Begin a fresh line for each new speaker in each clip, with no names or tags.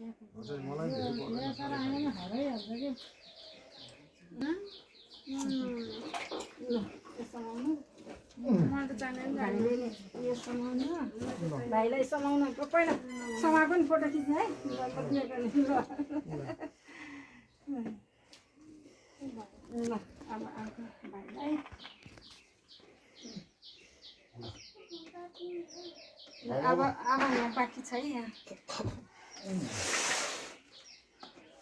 हजुर मलाई धेरै पर्दैन
तर आएन हराइहाल्छ कि यो समाउनु भाइलाई समाउनु पहिला समाएको नि फोटो खिच्नु है ल अब अर्को भाइलाई अब यहाँ बाँकी छ है यहाँ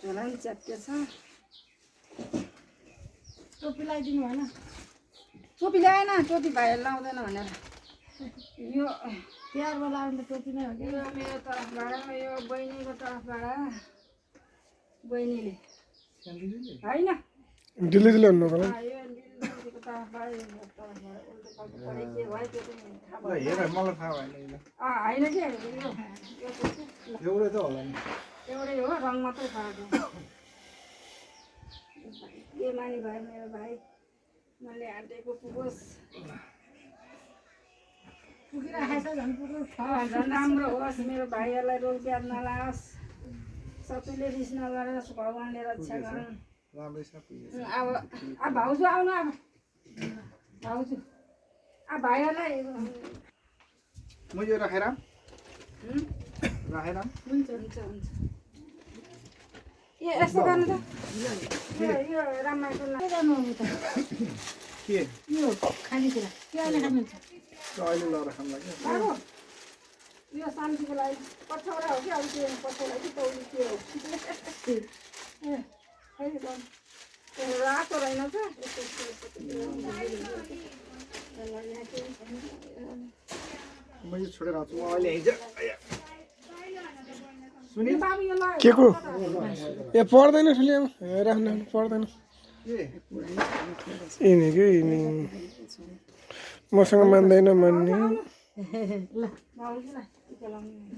झोला पनि च्याप्टे छ टोपी लगाइदिनु भएन टोपी ल्याएन टोपी भाइहरू लाउँदैन भनेर यो तिहारमा लाउने टोपी नै हो कि यो मेरो तर्फबाट यो बहिनीको तर्फबाट बहिनीले होइन
दिल्ली दिल्ली भन्नु होला
यो दिदीको तर्फबाट उल्टो पल्टो के भयो त्यो पनि थाहा भयो
हेर मलाई थाहा भएन
होइन कि
एउटै त होला नि
एउटै हो रङ मात्रै फरक हो के मानी भयो मेरो भाइ मैले आँटेको पुगोस् पुगिरहेछ झन् पुगोस् झन् राम्रो होस् मेरो भाइहरूलाई रोग ब्याध नलाओस् सबैले रिस नगरोस् भगवान्ले रक्षा गरून्
राम्रै छ पुगेछ
अब भाउजू आउनु अब भाउजू अब भाइहरूलाई
म यो राखेर राखेर
हुन्छ हुन्छ हुन्छ ए यस्तो गर्नु त यो रामायणको के गर्नु हो त
के
यो खानेकुरा के अहिले खानुहुन्छ
अहिले लगाएर खानु लाग्यो
बाबु यो शान्तिको लागि पछौडा हो कि अब त्यो पछौडा कि तौली के हो ए अहिले गर्नु रातो रहेन त
म यो छोडेर आउँछु म अहिले हिजो सुनि
बाबु यो ल
के को ए पर्दैन ठुली राख्नु पर्दैन यिनी के यिनी मसँग मान्दैन मान्ने
ल भाउजूलाई टिका लाउनु